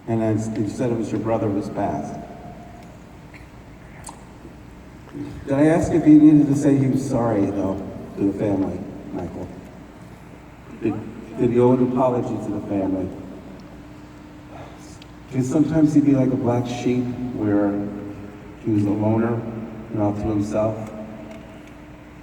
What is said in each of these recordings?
And as you said, it was your brother who's passed. Did I ask if he needed to say he was sorry, though, to the family, Michael? Did he owe an apology to the family? Because sometimes he'd be like a black sheep where he was a loner and all to himself.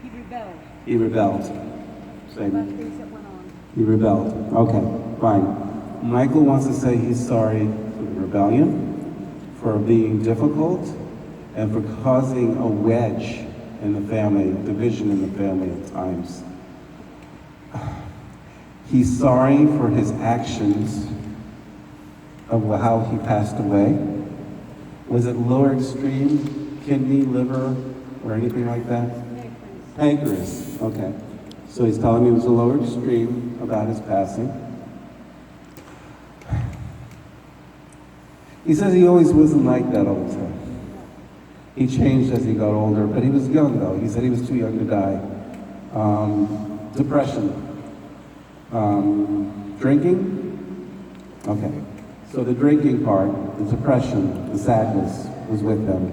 He rebelled. He rebelled. About things that went on. He rebelled. Okay, fine. Michael wants to say he's sorry for the rebellion, for being difficult, and for causing a wedge in the family, division in the family at times. He's sorry for his actions of how he passed away. Was it lower extreme, kidney, liver, or anything like that? Pancreas. Okay. So he's telling me it was a lower extreme about his passing. He says he always wasn't like that all the time. He changed as he got older, but he was young though. He said he was too young to die. Depression. Drinking? Okay. So the drinking part, the depression, the sadness was with him.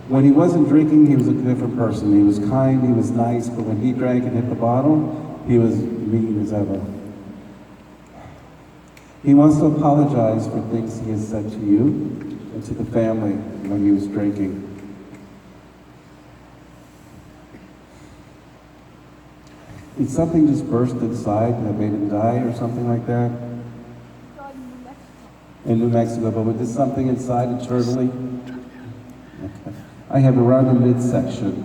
When he wasn't drinking, he was a different person. He was kind, he was nice, but when he drank and hit the bottle, he was mean as ever. He wants to apologize for things he has said to you and to the family when he was drinking. Did something just burst inside that made him die or something like that? In New Mexico, but was this something inside internally? Okay. I have around the midsection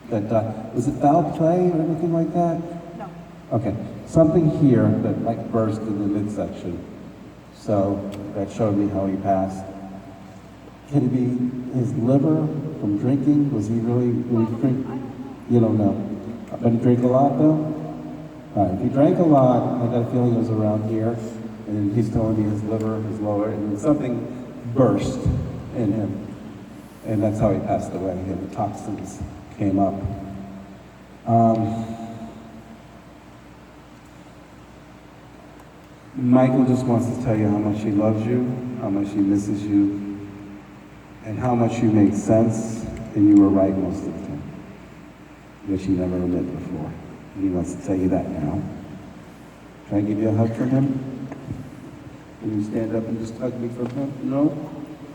that was it foul play or anything like that? No. Okay. Something here that like burst in the midsection. So that showed me how he passed. Can it be his liver from drinking? Was he really drink? You don't know. But he drank a lot though? All right. If he drank a lot, I got a feeling it was around here. And he's telling me his liver is lower, and something burst in him. And that's how he passed away, and the toxins came up. Michael just wants to tell you how much he loves you, how much he misses you, and how much you made sense, and you were right most of the time, which he never admitted before. And he wants to tell you that now. Can I give you a hug from him? Can you stand up and just hug me from him? No?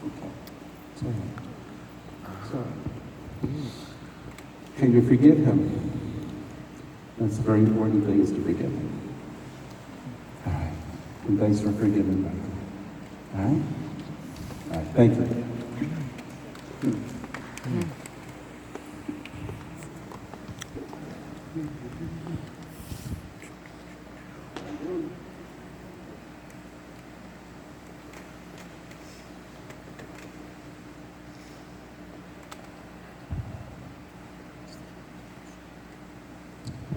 Okay. Sorry. Sorry. Can you forgive him? That's a very important thing, is to forgive him. All right. And thanks for forgiving me. All right? All right. Thank you.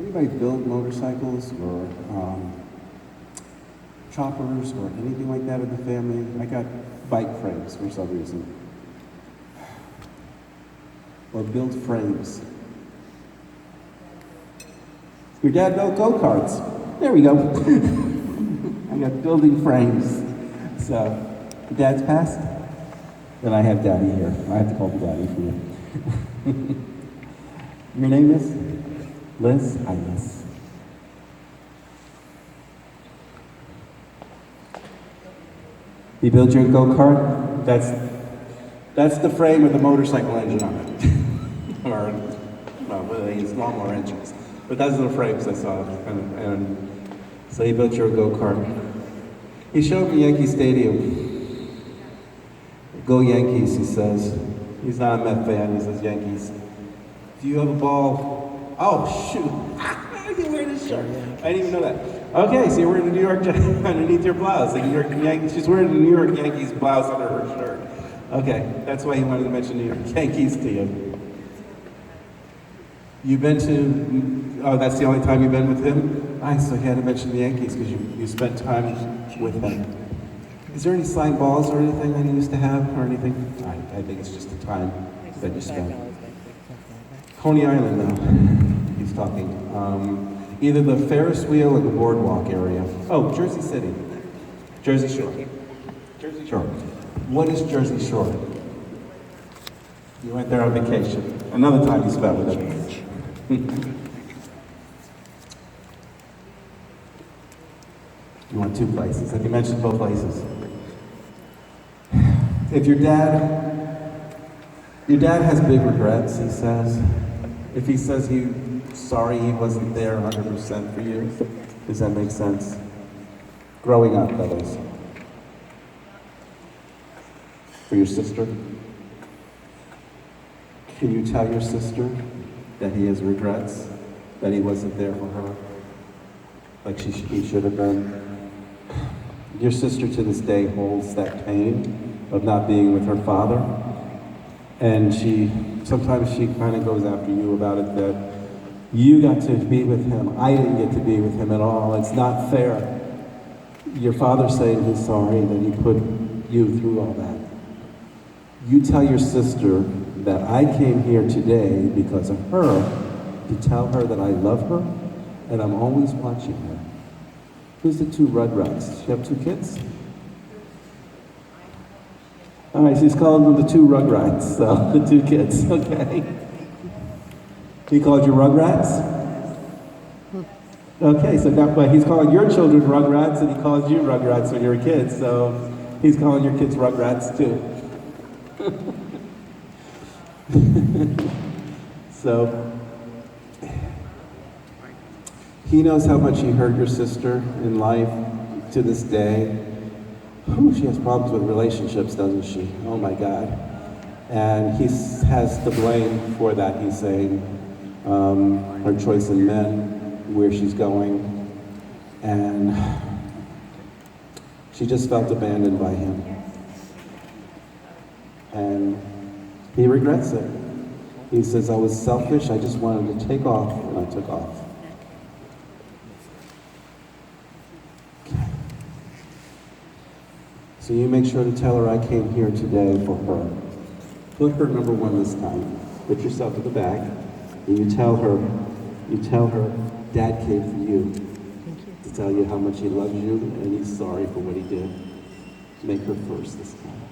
Anybody build motorcycles or choppers or anything like that in the family? I got bike frames for some reason. Or build frames. Your dad built go-karts. There we go. I got building frames. So, your dad's passed? Then I have Daddy here. I have to call Daddy for you. Your name is? Liz? Hi, Liz. You built your go-kart? That's the frame with the motorcycle engine on it. Or, well, it's lawnmower engines. But those are the frames I saw. And so he built your go-kart. He showed me Yankee Stadium. Go Yankees, he says. He's not a Met fan, he says Yankees. Do you have a ball? Oh, shoot. You're wearing this shirt. I didn't even know that. Okay, so you're wearing a New York underneath your blouse. Like New York Yankees. She's wearing a New York Yankees blouse under her shirt. Okay, that's why he wanted to mention New York Yankees to you. You've been to, oh, that's the only time you've been with him? So he had to mention the Yankees because you spent time with him. Is there any slide balls or anything that he used to have or anything? I think it's just the time that you spent. Coney Island now, he's talking. Either the Ferris wheel or the boardwalk area. Oh, Jersey City. Jersey Shore. Jersey Shore. What is Jersey Shore? You went there on vacation. Another time you spent with it. You went 2 places. Have you mentioned both places? If your dad has big regrets, he says. If he says he's sorry he wasn't there 100% for you, does that make sense? Growing up, that is. For your sister? Can you tell your sister that he has regrets, that he wasn't there for her, like he should have been? Your sister to this day holds that pain of not being with her father, and sometimes she kind of goes after you about it, that you got to be with him, I didn't get to be with him at all, it's not fair. Your father saying he's sorry that he put you through all that. You tell your sister that I came here today because of her, to tell her that I love her, and I'm always watching her. Who's the 2 Rugrats? You have 2 kids? All right, she's calling them the 2 Rugrats, so the 2 kids, okay. He called you Rugrats? Okay, so that way he's calling your children Rugrats, and he calls you Rugrats when you were kids, so he's calling your kids Rugrats too. So, he knows how much he hurt your sister in life to this day. Ooh, she has problems with relationships, doesn't she? Oh my God. And he has the blame for that, he's saying. Her choice in men, where she's going. And she just felt abandoned by him. And he regrets it. He says, I was selfish, I just wanted to take off, and I took off. So you make sure to tell her I came here today for her. Put her number 1 this time. Put yourself at the back, and you tell her, Dad came for you. To tell you how much he loves you, and he's sorry for what he did. Make her first this time.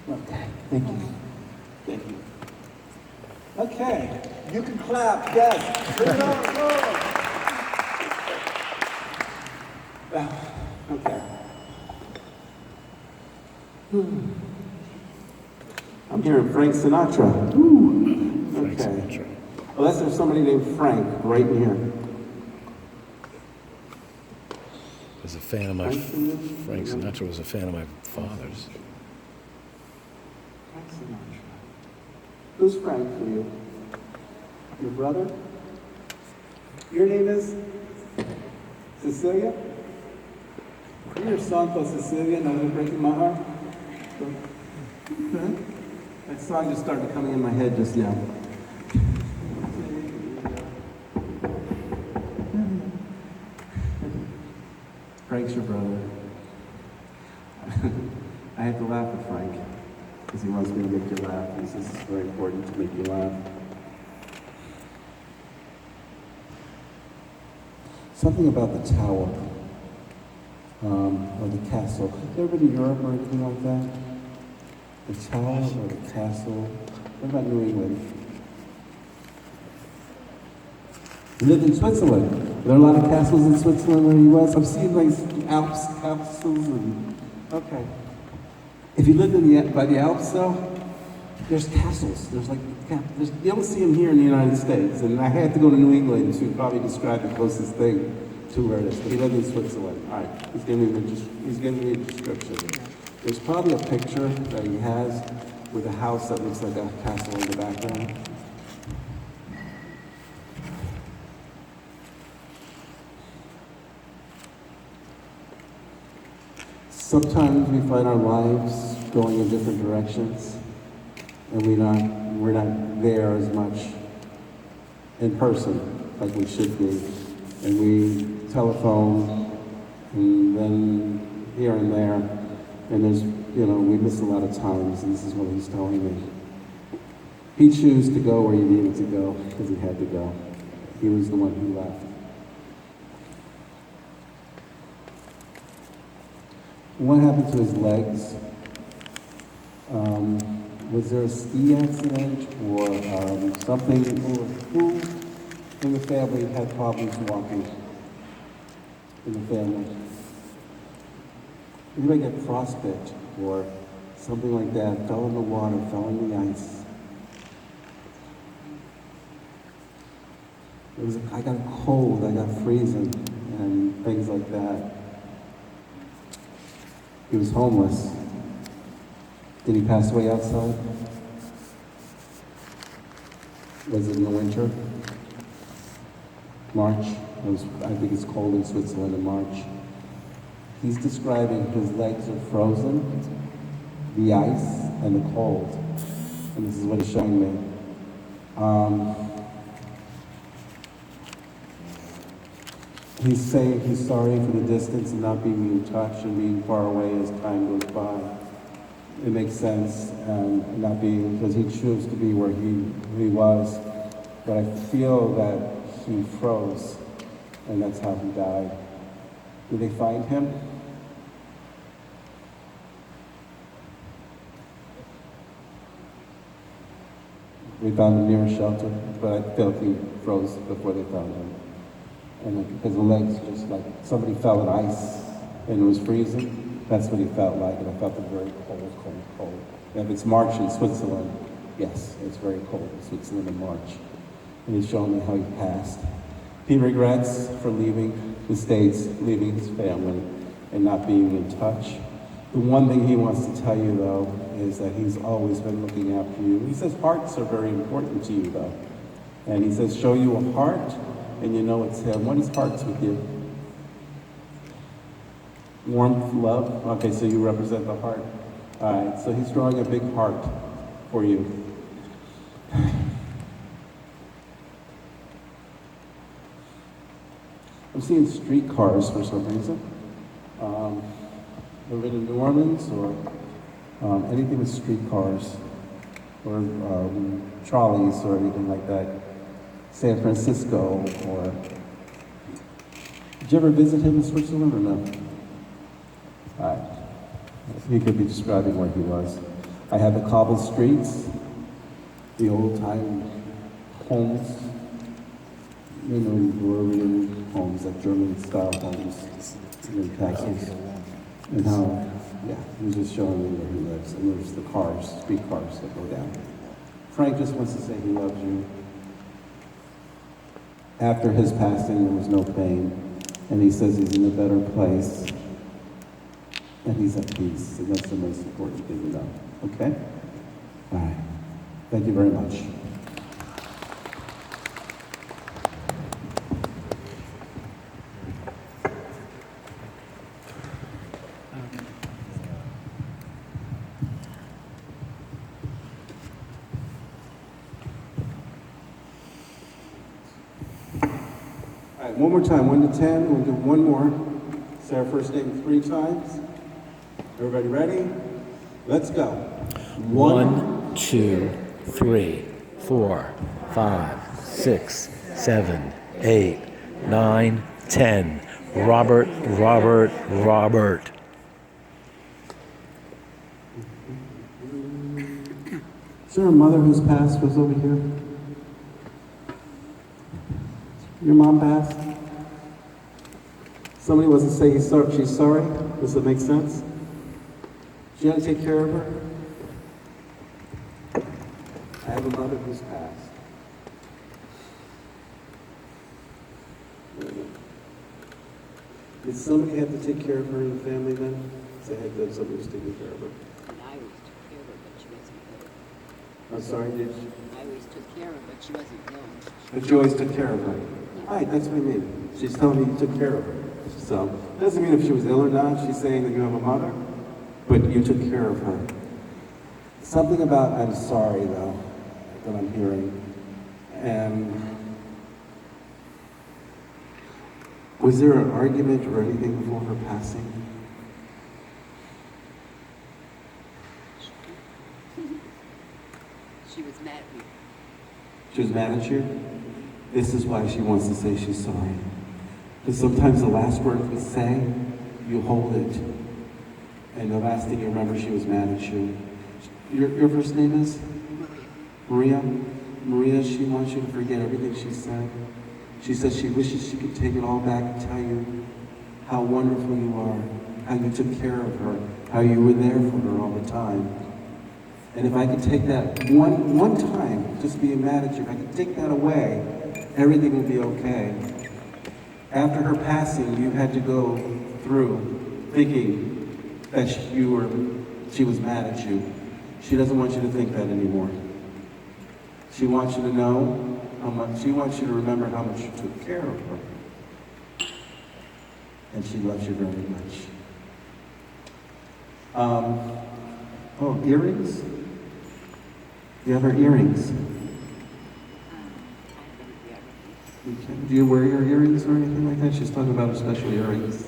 Okay, thank you. Thank you. Okay, you can clap, yes. Bring it on, okay. I'm hearing Frank Sinatra. Ooh. Okay. Unless there's somebody named Frank right in here. Was a fan of my Frank Sinatra was a fan of my father's. Frank Sinatra. Who's Frank for you? Your brother? Your name is Cecilia? You hear a song called Cecilia, and I'm breaking my heart? Okay. That song just started coming in my head just now. Frank's your brother. I have to laugh at Frank because he wants me to make you laugh. He says it's very important to make you laugh. Something about the tower or the castle. Have you ever been to Europe or anything like that? The tower or the castle? What about New England? You lived in Switzerland. Are there a lot of castles in Switzerland or the U.S.? I've seen like Alps castles and, okay. If you lived by the Alps though, there's castles. You don't see them here in the United States. And I had to go to New England to probably describe the closest thing to where it is. But he lived in Switzerland. All right, he's giving me a description. There's probably a picture that he has with a house that looks like a castle in the background. Sometimes we find our lives going in different directions, and we're not there as much in person like we should be. And we telephone, and then here and there, and there's, we miss a lot of times, and this is what he's telling me. He chose to go where he needed to go because he had to go. He was the one who left. What happened to his legs? Was there a ski accident or something? Or who in the family had problems walking? In the family? Anybody get frostbite or something like that? Fell in the water, fell in the ice. I got cold, I got freezing, and things like that. He was homeless. Did he pass away outside? Was it in the winter? March? I think it's cold in Switzerland in March. He's describing his legs are frozen, the ice, and the cold. And this is what he's showing me. He's saying he's sorry for the distance and not being in touch and being far away as time goes by. It makes sense, not being, because he chose to be where he was. But I feel that he froze, and that's how he died. Did they find him? We found him near a shelter, but I felt he froze before they found him. And because the legs just like somebody fell in ice and it was freezing, that's what he felt like, and I felt it very cold, cold, cold. And if it's March in Switzerland, yes, it's very cold in Switzerland in March. And he's showing me how he passed. He regrets for leaving the States, leaving his family, and not being in touch. The one thing he wants to tell you, though, is that he's always been looking after you. He says hearts are very important to you, though. And he says, show you a heart, and you know it's him. What is hearts with you? Warmth, love? Okay, so you represent the heart. All right, so he's drawing a big heart for you. I'm seeing streetcars for some reason. Ever been in New Orleans or anything with streetcars or trolleys or anything like that? San Francisco or... Did you ever visit him in Switzerland or no? All right. He could be describing where he was. I had the cobbled streets, the old-time homes, you know, European homes, like German-style homes in castles. And how, yeah, he was just showing me where he lives. And there's the cars, streetcars that go down. Frank just wants to say he loves you. After his passing, there was no pain. And he says he's in a better place. And he's at peace. And that's the most important thing to know. Okay? All right. Thank you very much. One more time, 1 to 10. We'll do one more. Say our first name 3 times. Everybody ready? Let's go. 1, 2, 3, 4, 5, 6, 7, 8, 9, 10. Robert, Robert, Robert. Is there a mother whose passed was over here? Your mom passed? Somebody wants to say she's sorry? Does that make sense? She had to take care of her? I have a mother who's passed. Did somebody have to take care of her in the family then? They had somebody who's taking care of her. I always took care of her, but she wasn't good. I'm sorry, did you? I always took care of her, but she wasn't good. But you always took care of her. Right, that's what I mean. She's telling me you took care of her. So, it doesn't mean if she was ill or not. She's saying that you have a mother, but you took care of her. Something about I'm sorry, though, that I'm hearing. And was there an argument or anything before her passing? She was mad at me. She was mad at you? This is why she wants to say she's sorry. Because sometimes the last word we say, you hold it. And the last thing you remember, she was mad at you. Your first name is? Maria? Maria, she wants you to forget everything she said. She says she wishes she could take it all back and tell you how wonderful you are, how you took care of her, how you were there for her all the time. And if I could take that one time, just being mad at you, if I could take that away, everything would be okay. After her passing, you had to go through thinking that she was mad at you. She doesn't want you to think that anymore. She wants you to know how much, she wants you to remember how much you took care of her. And she loves you very much. Oh, earrings? You have her earrings. Do you wear your earrings or anything like that? She's talking about her special earrings.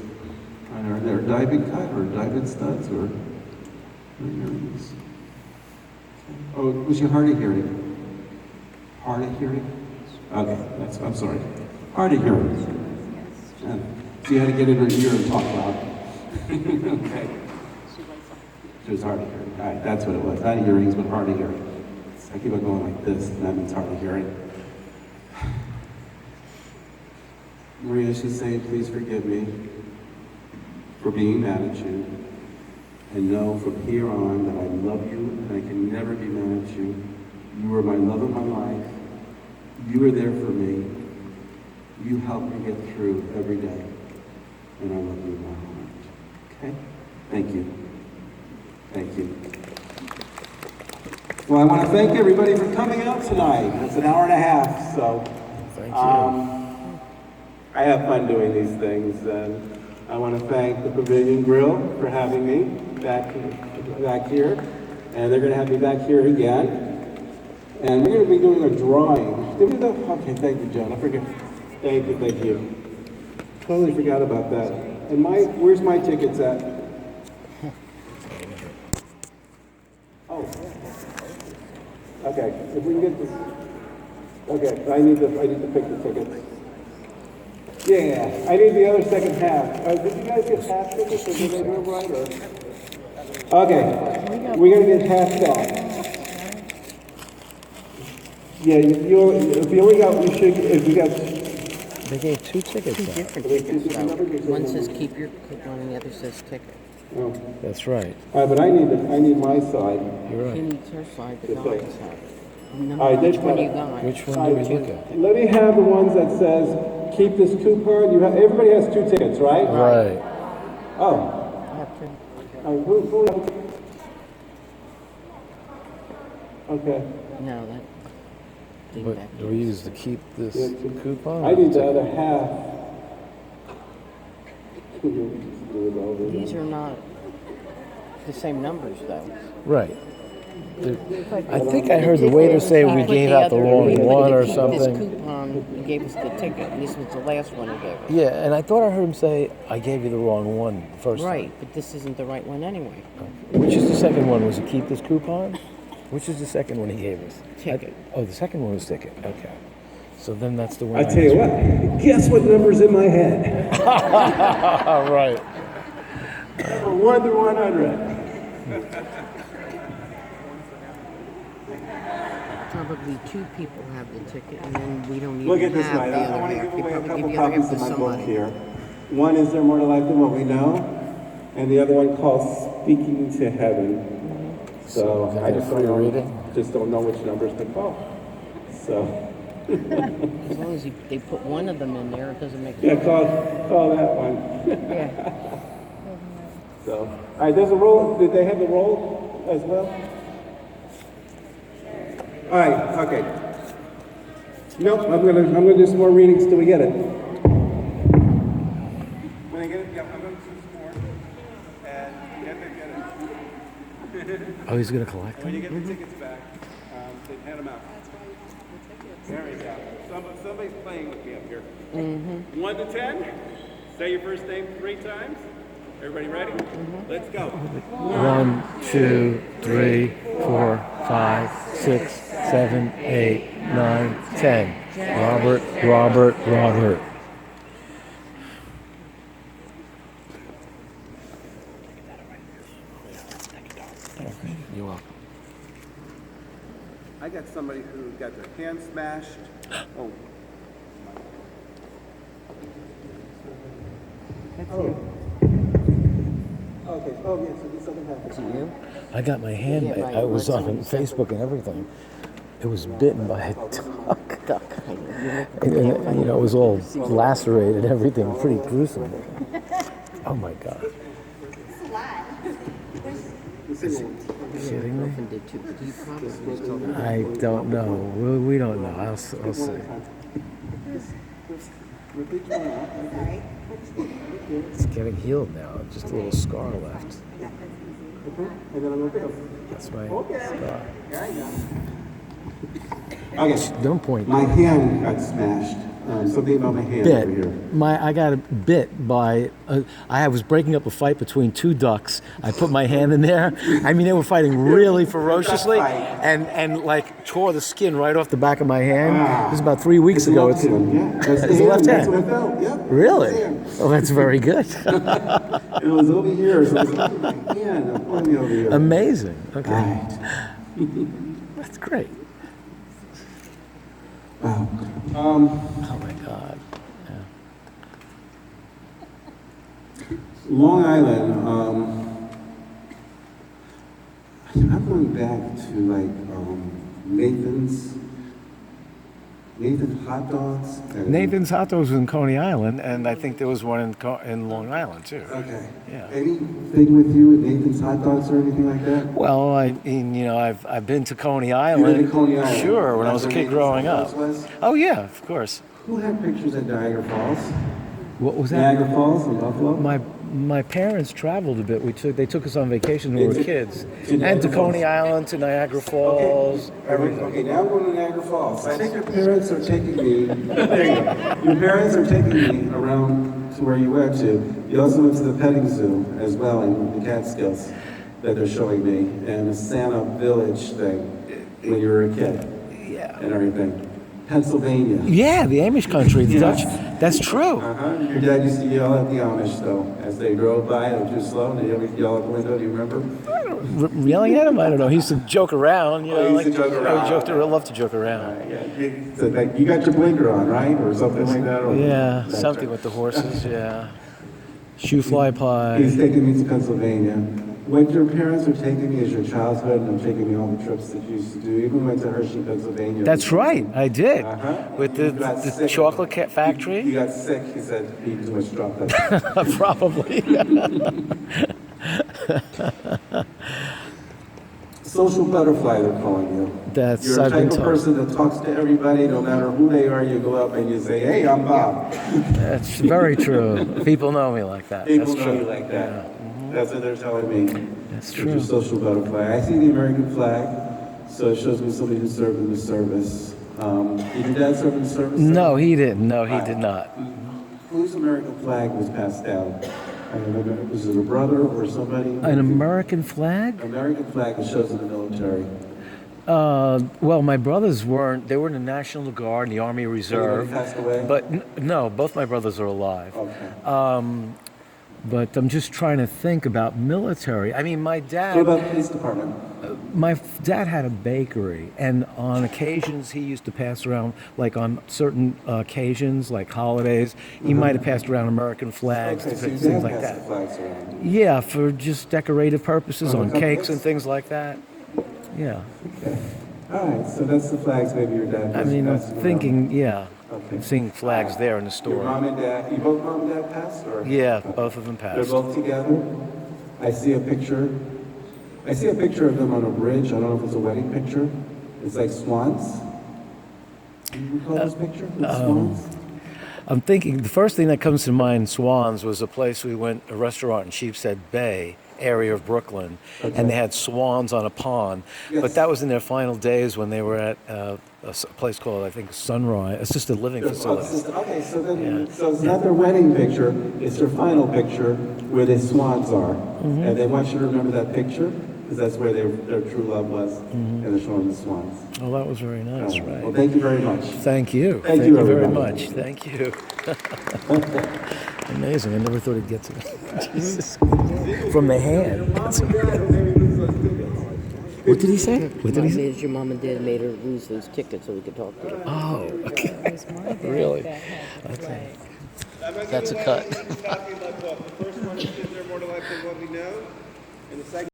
Are there diamond cut or diamond studs or earrings? Oh, was your hard of hearing? Hard of hearing? Okay, I'm sorry. Hard of hearing. Yeah. So you had to get in her ear and talk loud. Okay. She was hard of hearing. All right, that's what it was. Not earrings, but hard of hearing. I keep on going like this, and that means hard of hearing. Maria, she's saying, please forgive me for being mad at you. And know from here on that I love you and I can never be mad at you. You are my love of my life. You were there for me. You help me get through every day. And I love you in my heart. Okay? Thank you. Thank you. Well, I want to thank everybody for coming out tonight. It's an hour and a half, so. Thank you. I have fun doing these things, and I want to thank the Pavilion Grille for having me back here, and they're going to have me back here again. And we're going to be doing a drawing. Did we do that? Okay, thank you, John. I forget. Thank you. Totally forgot about that. And where's my tickets at? Oh. Okay, if we can get this. Okay, I need to pick the tickets. Yeah, I need the other second half. Did you guys get half tickets or did they do it right? Or? Okay, we're going to get half that. Yeah, if you only got, if you got... They gave 2 tickets Two out. different tickets, though. One says keep your coupon and the other says ticket. Oh. That's right. All right, but I need my side. You're She right. needs her side, but Just not like- his side. Which Which one you got? Which one do we look at? Let me have the ones that says, keep this coupon. Everybody has 2 tickets, right? Right. Oh. I have to. Who? Okay. No, that. thing But back do here. we use to keep this coupon? I need the other half. These are not the same numbers, though. Right. I think I heard the waiter say we gave out the wrong one or This something. coupon, he gave us the ticket, and this was the last one he gave us. Yeah, and I thought I heard him say, I gave you the wrong one the first Right, but this isn't the right one anyway. time. Which is the second one? Was it keep this coupon? Which is the second one he gave us? Ticket. The second one was ticket. Okay. So then that's the one. I tell you what, guess what number's in my head? Right. 1 to 100. Probably 2 people have the ticket, and then we don't Look at even this have way. the I other want to half. give You away a probably couple give the other half copies to of my book somebody. here. One is There More to Life Than What We Know, and the other one called Speaking to Heaven. So is that I just free don't know, reading? just don't know which numbers to call. So As long as they put one of them in there, it doesn't make yeah, sense. call that one. Yeah. So all right, there's a roll. Did they have the roll as well? All right, okay. Nope, I'm gonna do some more readings till we get it. When I get it, yeah, I'm gonna do some more, and you have to get it. Oh, he's going to collect When them? you get the tickets back, they hand them out. There we go. Somebody's playing with me up here. 1 to 10. Say your first name 3 times. Everybody ready? Let's go. 1, 2, 3, 4, 5, 6, 7, 8, 9, 10. Robert. You're welcome. I got somebody who got their hand smashed. Oh. Okay. Oh, yeah. So this doesn't happen. To you? I got my hand. Yeah, right. I was on Once Facebook and everything. It was bitten by a duck. Duck. I know. And, you know, it was all lacerated, everything, pretty gruesome. Oh my God. Kidding me? Girlfriend did too. But he probably told her. I don't know. We don't know. I'll see. It's getting healed now. Just a little scar left. That's my scar. Okay. Don't point. My hand got smashed. Something about my hand over here. I got bit by. I was breaking up a fight between two ducks. I put my hand in there. I mean, they were fighting really ferociously, and like tore the skin right off the back of my hand. This was about 3 weeks ago. It's the left That's hand. what I felt. Yep. Really? Oh, that's very good. It was over here, so it was over my hand. I'm pointing over here. Amazing. Okay, Right. that's great. Wow. Oh my God. Long Island. I'm going back to like Nathan's hot dogs. Nathan's Hot Dogs was in Coney Island, and I think there was one in Long Island too. Okay. Yeah. Anything with you with Nathan's hot dogs or anything like that? Well, I've been to Coney You Island. went to Coney Island? Sure, when I was a That's kid where growing Nathan's up. hot dogs was? Oh yeah, of course. Who had pictures at Niagara Falls? What was that? Niagara Falls in Buffalo? My parents traveled a bit. They took us on vacation when we were kids, to and to Niagara Coney Falls. Island, to Niagara Falls. Okay, now I'm going to Niagara Falls. I think your parents are taking me. Your parents are taking me around to where you went to. You also went to the petting zoo as well in the Catskills that they're showing me, and the Santa Village thing when you were a kid. Yeah. And everything. Pennsylvania. Yeah, the Amish Country, the Yes. Dutch. That's true. Your dad used to yell at the Amish though, as they drove by. They were too slow, and they would yell out the window. Do you remember? Yelling at him? I don't know. He used to joke around. You know, he used to joke around. Love to joke around. So like, you got your blinker on, right, or something like that? Or Yeah, That's something right. with the horses. Yeah. Shoe fly pie. He's taking me to Pennsylvania. What your parents are taking me is your childhood, and I'm taking me all the trips that you used to do. You even went to Hershey, Pennsylvania. That's right. I did. With You got the sick. chocolate You factory. got sick. He said he too much chocolate. Probably. Social butterfly, they're calling you. That's You're a I've been type of told. person that talks to everybody, no matter who they are. You go up and you say, "Hey, I'm Bob." That's very true. People know me like that. People That's know true. you like that. That's what they're telling me. That's You're a true. social butterfly. I see the American flag, so it shows me somebody who served in the service. Did your dad serve in the service? No, he didn't. No, he did not. Whose American flag was passed down? I don't know. Was it a brother or somebody? An American flag? American flag that shows in the military. Well, my brothers weren't. They were in the National Guard and the Army Reserve. Anybody passed away? But no, both my brothers are alive. Okay. But I'm just trying to think about military. I mean, my What dad. about police department? My dad had a bakery, and on occasions he used to pass around, like on certain occasions, like holidays, he might have passed around American flags, Okay, so your things dad like passed that. the flags around. Yeah, for just decorative purposes, on cupcakes? cakes and things like that. Yeah. All right, so that's the flags maybe your dad I was mean, I'm passing around. thinking, yeah, Okay. I'm seeing flags there in the Your store. mom and dad, you both mom and dad passed? Or? Yeah, both of them They're passed. both together. I see a picture. I see a picture of them on a bridge. I don't know if it's a wedding picture. It's like swans. Do you recall this picture? With swans? I'm thinking, the first thing that comes to mind, Swans, was a place we went, a restaurant in Sheepshead Bay area of Brooklyn, and they had swans on a pond. Yes. But that was in their final days when they were at a place called, I think, Sunrise, assisted living facility. Okay, so then, so it's not their wedding picture, it's their final picture where the swans are. And they want you to remember that picture, because that's where their true love was, and they're showing the swans. Oh, that was very nice, Well, right? thank you very much. Thank you. Thank you, very everybody. much. Thank you. Amazing. I never thought it'd get to me. Jesus. From the hand. What did he say? What did he say? Your mom and dad made her lose those tickets so we could talk to you. Oh, okay. Really? Okay. That's a cut. The first one is there more to life than what we know, and the second